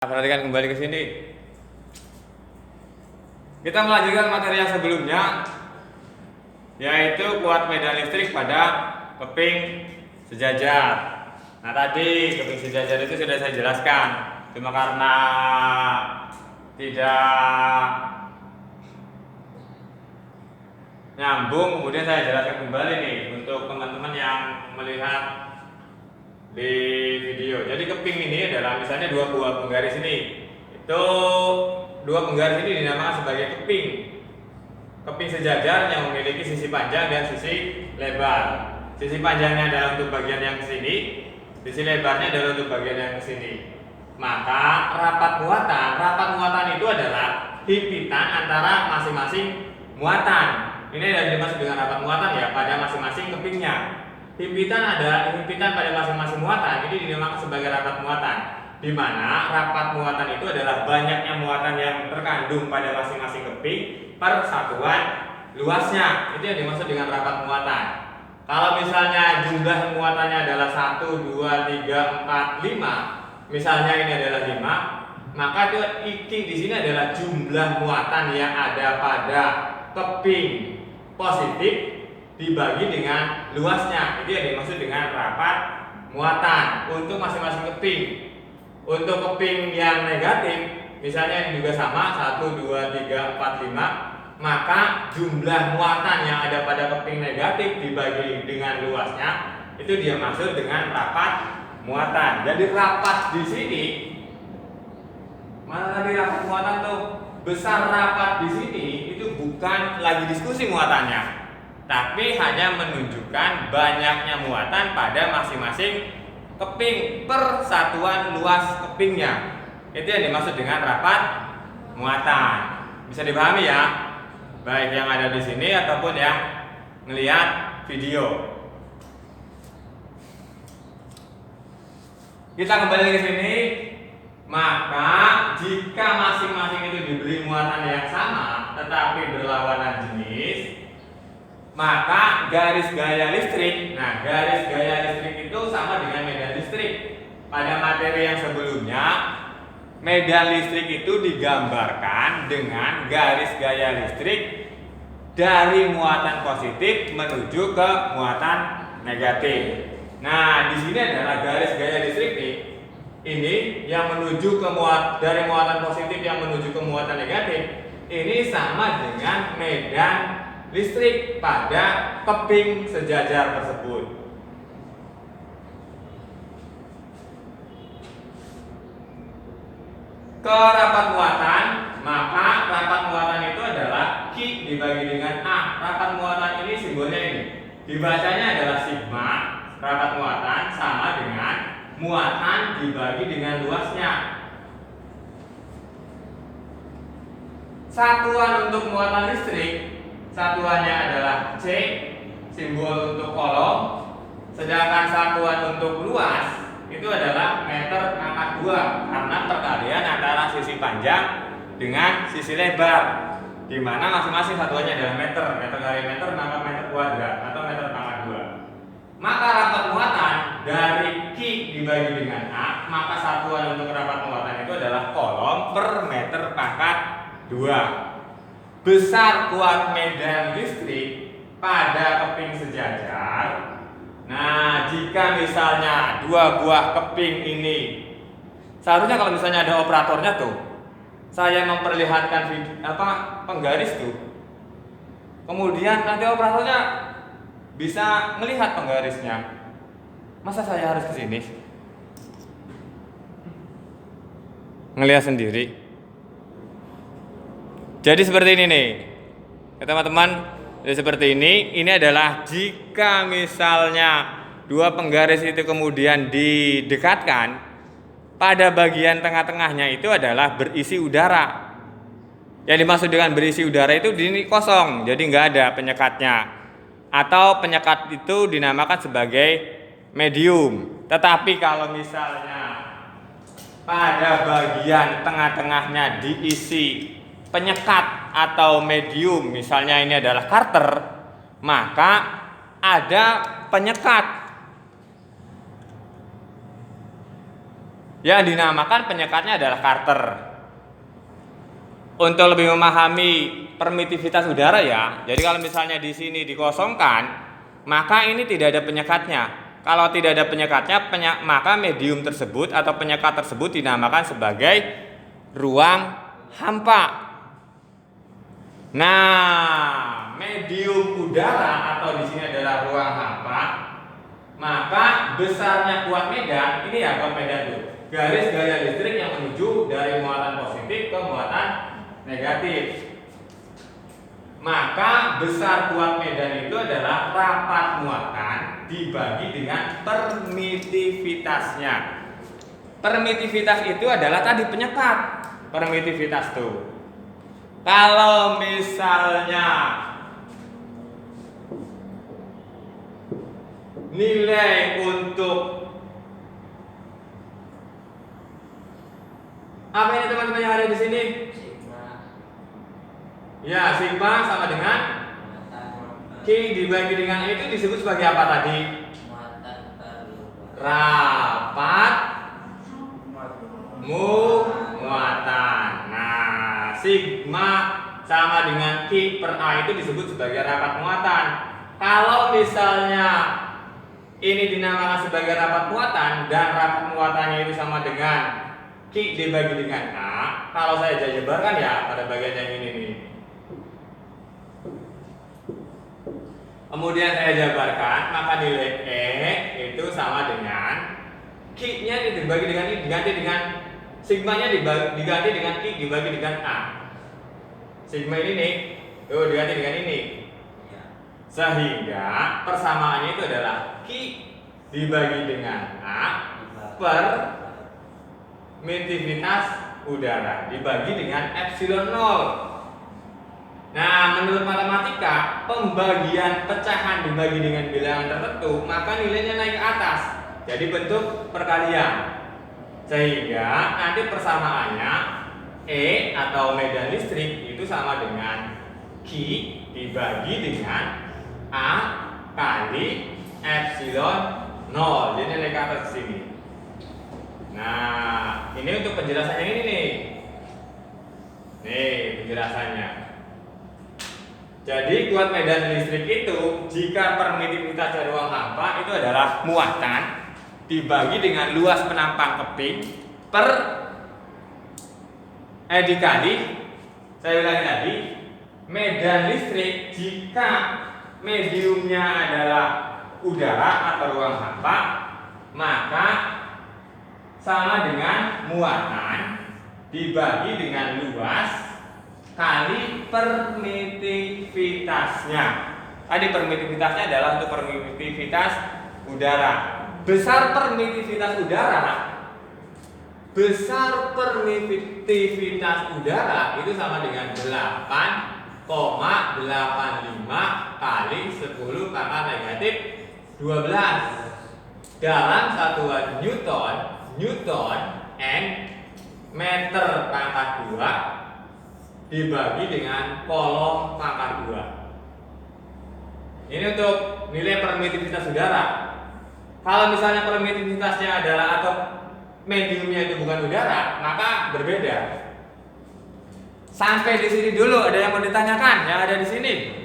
Perhatikan kembali ke sini. Kita melanjutkan materi yang sebelumnya, yaitu kuat medan listrik pada keping sejajar. Nah, tadi keping sejajar itu sudah saya jelaskan. Cuma karena tidak nyambung, kemudian saya jelaskan kembali nih untuk teman-teman yang melihat di video. Jadi keping ini adalah misalnya dua buah penggaris ini. Itu dua penggaris ini dinamakan sebagai keping. Keping sejajar yang memiliki sisi panjang dan sisi lebar. Sisi panjangnya adalah untuk bagian yang ke sini, sisi lebarnya adalah untuk bagian yang ke sini. Maka rapat muatan itu adalah himpitan antara masing-masing muatan. Ini adalah dimaksud dengan rapat muatan ya pada masing-masing kepingnya. Himpitan pada masing-masing muatan ini dinamakan sebagai rapat muatan, di mana rapat muatan itu adalah banyaknya muatan yang terkandung pada masing-masing keping per satuan luasnya. Itu yang dimaksud dengan rapat muatan. Kalau misalnya jumlah muatannya adalah 1, 2, 3, 4, 5, misalnya ini adalah 5, maka itu di sini adalah jumlah muatan yang ada pada keping positif dibagi dengan luasnya. Itu yang dimaksud dengan rapat muatan untuk masing-masing keping. Untuk keping yang negatif, misalnya ini juga sama 1, 2, 3, 4, 5, maka jumlah muatan yang ada pada keping negatif dibagi dengan luasnya, itu dia maksud dengan rapat muatan. Jadi rapat di sini, mana tadi rapat muatan tuh? Besar rapat di sini itu bukan lagi diskusi muatannya, tapi hanya menunjukkan banyaknya muatan pada masing-masing keping per satuan luas kepingnya. Itu yang dimaksud dengan rapat muatan. Bisa dipahami ya? Baik yang ada di sini ataupun yang melihat video. Kita kembali ke sini. Maka jika masing-masing itu diberi muatan yang sama tetapi berlawanan jenis, maka garis gaya listrik, garis gaya listrik itu sama dengan medan listrik. Pada materi yang sebelumnya, medan listrik itu digambarkan dengan garis gaya listrik dari muatan positif menuju ke muatan negatif. Nah, di sini adalah garis gaya listrik nih. Ini yang menuju ke dari muatan positif yang menuju ke muatan negatif. Ini sama dengan medan listrik pada keping sejajar tersebut. Ke rapat muatan, maka rapat muatan itu adalah Q dibagi dengan A. Rapat muatan ini simbolnya ini. Dibacanya adalah sigma. Rapat muatan sama dengan muatan dibagi dengan luasnya. Satuan untuk muatan listrik, satuannya adalah C, simbol untuk kolom. Sedangkan satuan untuk luas itu adalah meter pangkat 2 karena perkalian antara sisi panjang dengan sisi lebar, di mana masing-masing satuannya adalah meter. Meter kali meter maka meter kuadrat atau meter pangkat 2. Maka rapat muatan dari Q dibagi dengan A, maka satuan untuk rapat muatan itu adalah kolom per meter pangkat 2. Besar kuat medan listrik pada keping sejajar. Nah, jika misalnya dua buah keping ini, seharusnya kalau misalnya ada operatornya tuh, saya memperlihatkan penggaris tuh. Kemudian nanti operatornya bisa melihat penggarisnya. Masa saya harus ke sini? Ngelihat sendiri. Jadi seperti ini nih, teman-teman. Jadi seperti ini. Ini adalah jika misalnya dua penggaris itu kemudian didekatkan, pada bagian tengah-tengahnya itu adalah berisi udara. Yang dimaksud dengan berisi udara itu ini kosong, jadi nggak ada penyekatnya. Atau penyekat itu dinamakan sebagai medium. Tetapi kalau misalnya pada bagian tengah-tengahnya diisi penyekat atau medium, misalnya ini adalah Carter, maka ada penyekat. Yang dinamakan penyekatnya adalah Carter. Untuk lebih memahami permitivitas udara ya, jadi kalau misalnya di sini dikosongkan, maka ini tidak ada penyekatnya. Kalau tidak ada penyekatnya, maka medium tersebut atau penyekat tersebut dinamakan sebagai ruang hampa. Nah, medium udara atau di sini adalah ruang hampa, maka besarnya kuat medan ini ya kuat medan tuh. Garis gaya listrik yang menuju dari muatan positif ke muatan negatif. Maka besar kuat medan itu adalah rapat muatan dibagi dengan permitivitasnya. Permitivitas itu adalah tadi penyekat. Permitivitas tuh. Kalau misalnya nilai untuk apa ini teman-teman yang ada di sini? Ya, sigma sama dengan Q dibagi dengan E itu disebut sebagai apa tadi? Rapat muatan. Nah, sigma sama dengan Q per A itu disebut sebagai rapat muatan. Kalau misalnya ini dinamakan sebagai rapat muatan dan rapat muatannya itu sama dengan Q dibagi dengan A, kalau saya jabarkan ya pada bagian yang ini nih. Kemudian saya jabarkan, maka nilai E itu sama dengan Q-nya dibagi dengan I, diganti dengan sigma-nya diganti dengan Q dibagi dengan A. Sigma ini nih, tuh diganti dengan ini. Sehingga persamaannya itu adalah Q dibagi dengan A per permitivitas udara dibagi dengan epsilon 0. Nah, menurut matematika, pembagian pecahan dibagi dengan bilangan tertentu, maka nilainya naik ke atas. Jadi bentuk perkalian. Sehingga nanti persamaannya E atau medan listrik itu sama dengan Q dibagi dengan A kali epsilon 0. Jadi naik ke atas sini. Nah, ini untuk penjelasannya ini nih. Nih penjelasannya. Jadi kuat medan listrik itu jika permitivitasnya ruang hampa itu adalah muatan dibagi dengan luas penampang keping per dikali, saya ulangi tadi, medan listrik jika mediumnya adalah udara atau ruang hampa, maka sama dengan muatan dibagi dengan luas kali permitivitasnya. Tadi permitivitasnya adalah untuk permitivitas udara. Besar permitivitas udara itu sama dengan 8,85 kali 10 pangkat negatif 12 dalam satuan Newton N meter pangkat 2 dibagi dengan kolom pangkat 2. Ini untuk nilai permitivitas udara. Kalau misalnya permitivitasnya adalah atau mediumnya itu bukan udara, maka berbeda. Sampai di sini dulu, ada yang mau ditanyakan? Yang ada di sini?